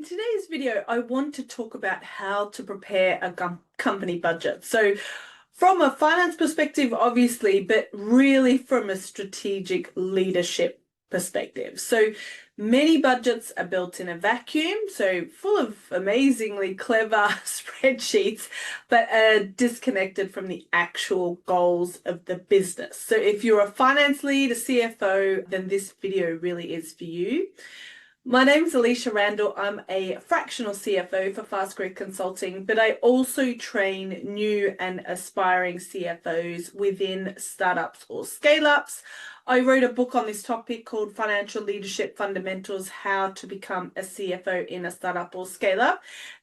In today's video, I want to talk about how to prepare a company budget. So from a finance perspective, obviously, but really from a strategic leadership perspective. So many budgets are built in a vacuum, so full of amazingly clever spreadsheets, but are disconnected from the actual goals of the business. So if you're a finance lead, a CFO, then this video really is for you. My name's Alysha Randall. I'm a fractional CFO for Fast Growth Consulting, but I also train new and aspiring CFOs within startups or scale-ups. I wrote a book on this topic called Financial Leadership Fundamentals: How to Become a CFO in a Startup or Scale-Up.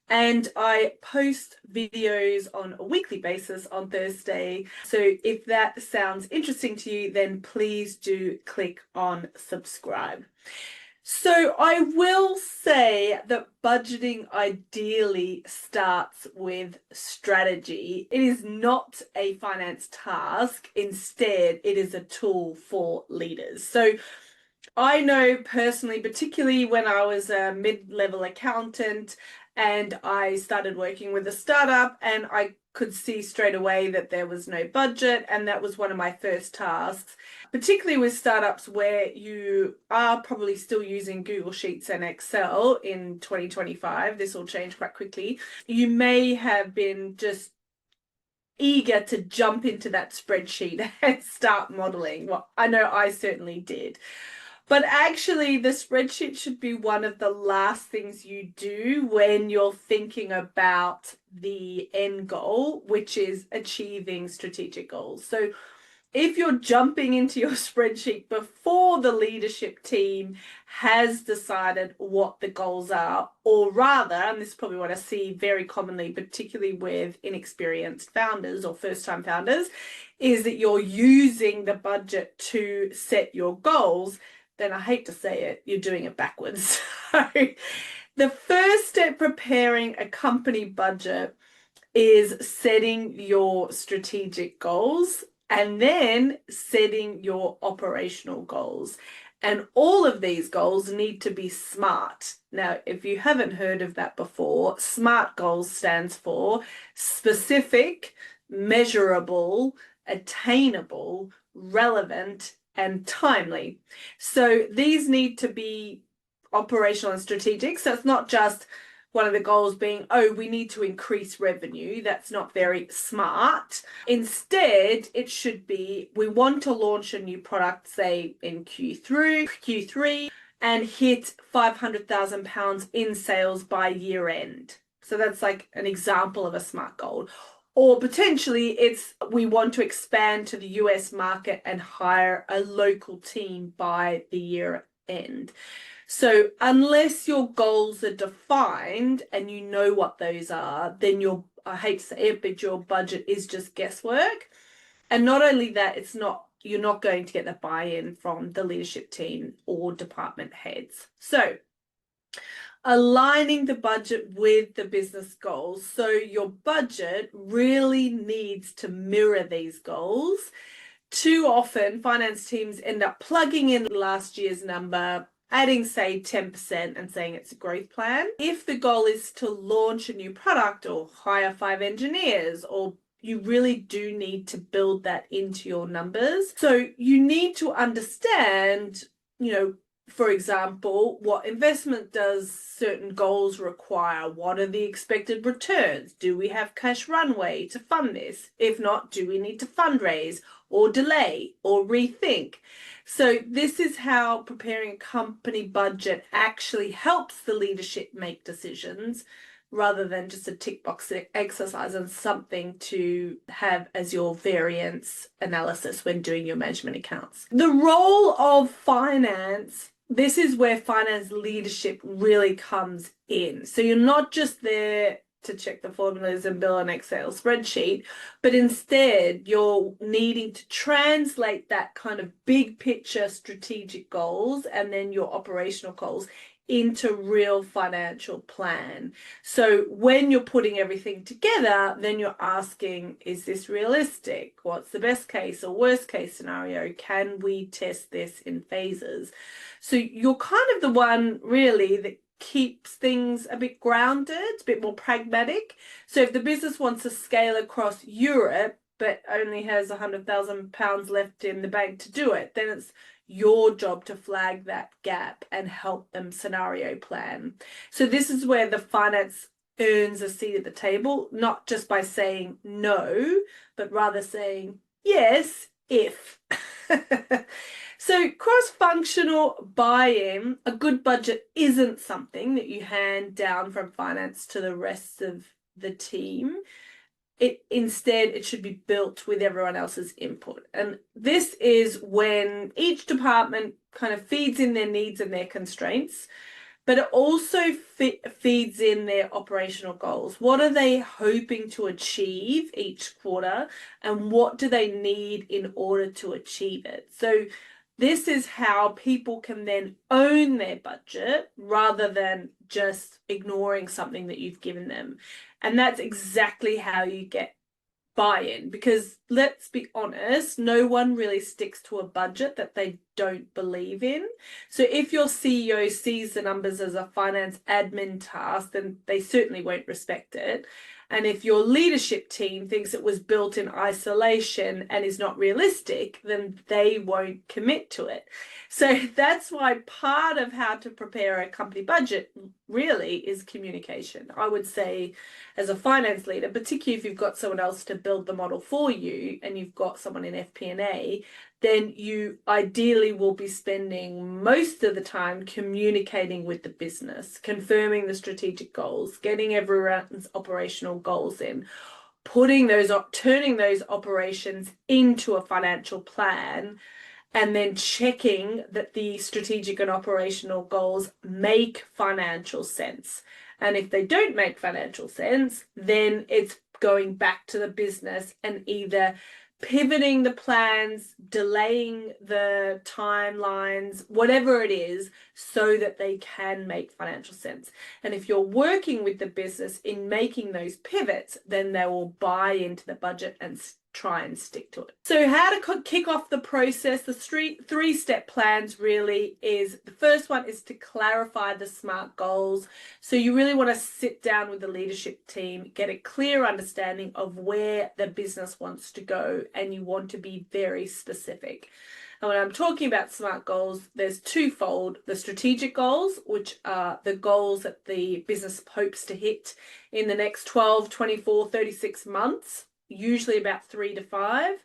And I post videos on a weekly basis on Thursday. So if that sounds interesting to you, then please do click on subscribe. So I will say that budgeting ideally starts with strategy. It is not a finance task. Instead, it is a tool for leaders. So I know personally, particularly when I was a mid-level accountant and I started working with a startup, and I could see straight away that there was no budget, and that was one of my first tasks, particularly with startups where you are probably still using Google Sheets and Excel in 2025. This will change quite quickly. You may have been just eager to jump into that spreadsheet and start modeling. Well, I know I certainly did. But actually, the spreadsheet should be one of the last things you do when you're thinking about the end goal, which is achieving strategic goals. So if you're jumping into your spreadsheet before the leadership team has decided what the goals are, or rather, and this is probably what I see very commonly, particularly with inexperienced founders or first-time founders, is that you're using the budget to set your goals, then I hate to say it, you're doing it backwards. So the first step preparing a company budget is setting your strategic goals and then setting your operational goals. And all of these goals need to be SMART. Now, if you haven't heard of that before, SMART goals stands for specific, measurable, attainable, relevant, and timely. So these need to be operational and strategic. So it's not just one of the goals being, oh, we need to increase revenue. That's not very smart. Instead, it should be, we want to launch a new product, say in Q3, and hit £500,000 in sales by year end. So that's like an example of a SMART goal. Or potentially it's, we want to expand to the US market and hire a local team by the year end. So unless your goals are defined and you know what those are, then I hate to say it, but your budget is just guesswork. And not only that, you're not going to get the buy-in from the leadership team or department heads. So aligning the budget with the business goals. So your budget really needs to mirror these goals. Too often, finance teams end up plugging in last year's number, adding, say, 10% and saying it's a growth plan. If the goal is to launch a new product or hire 5 engineers, or you really do need to build that into your numbers. So you need to understand, for example, what investment does certain goals require? What are the expected returns? Do we have cash runway to fund this? If not, do we need to fundraise or delay or rethink? So this is how preparing a company budget actually helps the leadership make decisions, rather than just a tick box exercise and something to have as your variance analysis when doing your management accounts. The role of finance, this is where finance leadership really comes in. So you're not just there to check the formulas and build an Excel spreadsheet, but instead you're needing to translate that kind of big picture strategic goals and then your operational goals into real financial plan. So when you're putting everything together, then you're asking, is this realistic? What's the best case or worst case scenario? Can we test this in phases? So you're kind of the one really that keeps things a bit grounded, a bit more pragmatic. So if the business wants to scale across Europe, but only has £100,000 left in the bank to do it, then it's your job to flag that gap and help them scenario plan. So this is where the finance earns a seat at the table, not just by saying no, but rather saying yes, if. So cross-functional buy-in, a good budget isn't something that you hand down from finance to the rest of the team. Instead, it should be built with everyone else's input. And this is when each department kind of feeds in their needs and their constraints, but it also feeds in their operational goals. What are they hoping to achieve each quarter, and what do they need in order to achieve it? So this is how people can then own their budget rather than just ignoring something that you've given them. And that's exactly how you get buy-in, because let's be honest, no one really sticks to a budget that they don't believe in. So if your CEO sees the numbers as a finance admin task, then they certainly won't respect it. And if your leadership team thinks it was built in isolation and is not realistic, then they won't commit to it. So that's why part of how to prepare a company budget really is communication. I would say as a finance leader, particularly if you've got someone else to build the model for you and you've got someone in FP&A, then you ideally will be spending most of the time communicating with the business, confirming the strategic goals, getting everyone's operational goals in, turning those operations into a financial plan, and then checking that the strategic and operational goals make financial sense. And if they don't make financial sense, then it's going back to the business and either pivoting the plans, delaying the timelines, whatever it is, so that they can make financial sense. And if you're working with the business in making those pivots, then they will buy into the budget and try and stick to it. So how to kick off the process, the three-step plans really is, the first one is to clarify the SMART goals. So you really want to sit down with the leadership team, get a clear understanding of where the business wants to go, and you want to be very specific. And when I'm talking about SMART goals, there's twofold: the strategic goals, which are the goals that the business hopes to hit in the next 12, 24, 36 months, usually about 3 to 5.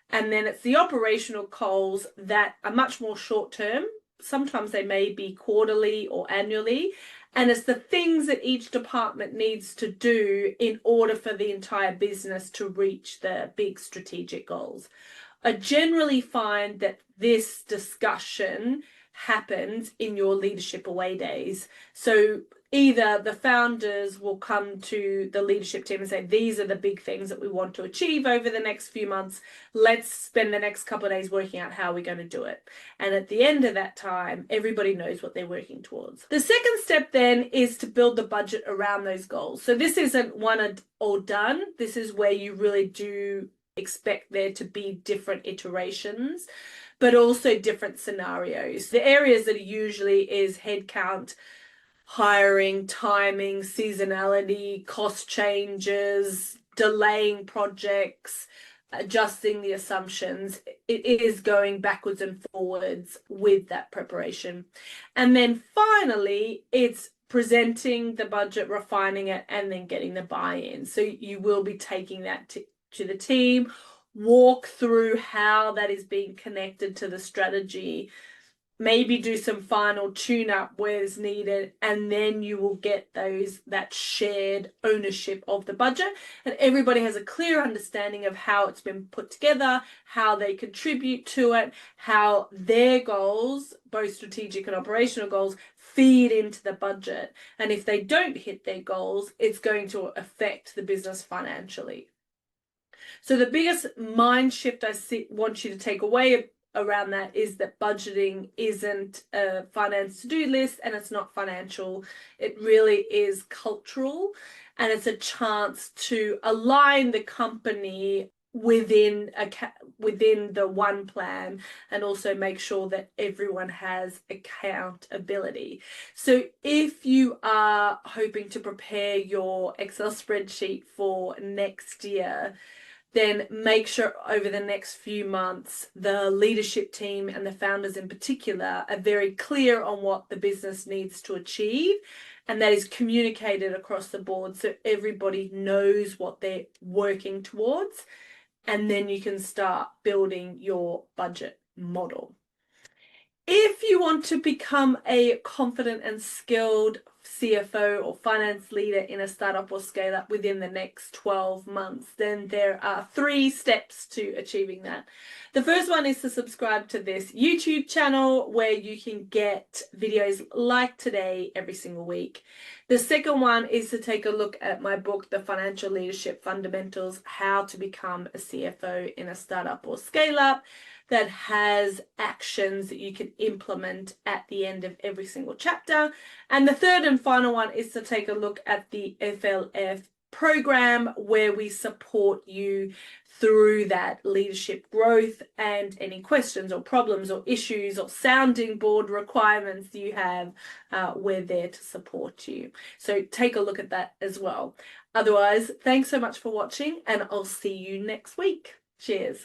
And then it's the operational goals that are much more short term. Sometimes they may be quarterly or annually. And it's the things that each department needs to do in order for the entire business to reach the big strategic goals. I generally find that this discussion happens in your leadership away days. So either the founders will come to the leadership team and say, these are the big things that we want to achieve over the next few months. Let's spend the next couple of days working out how we're going to do it. And at the end of that time, everybody knows what they're working towards. The second step then is to build the budget around those goals. So this isn't one or done. This is where you really do expect there to be different iterations, but also different scenarios. The areas that are usually is headcount, hiring, timing, seasonality, cost changes, delaying projects, adjusting the assumptions. It is going backwards and forwards with that preparation. And then finally, it's presenting the budget, refining it, and then getting the buy-in. So you will be taking that to the team, walk through how that is being connected to the strategy, maybe do some final tune-up where it's needed, and then you will get that shared ownership of the budget, and everybody has a clear understanding of how it's been put together, how they contribute to it, how their goals, both strategic and operational goals, feed into the budget. And if they don't hit their goals, it's going to affect the business financially. So the biggest mind shift I want you to take away around that is that budgeting isn't a finance to-do list, and it's not financial. It really is cultural, and it's a chance to align the company within the one plan, and also make sure that everyone has accountability. So if you are hoping to prepare your Excel spreadsheet for next year, then make sure over the next few months, the leadership team and the founders in particular are very clear on what the business needs to achieve, and that is communicated across the board so everybody knows what they're working towards, and then you can start building your budget model. If you want to become a confident and skilled CFO or finance leader in a startup or scale up within the next 12 months, then there are 3 steps to achieving that. The first one is to subscribe to this YouTube channel where you can get videos like today every single week. The second one is to take a look at my book, The Financial Leadership Fundamentals, How to Become a CFO in a Startup or Scale Up, that has actions that you can implement at the end of every single chapter. And the third and final one is to take a look at the FLF program, where we support you through that leadership growth, and any questions or problems or issues or sounding board requirements you have, we're there to support you. So take a look at that as well. Otherwise, thanks so much for watching, and I'll see you next week. Cheers.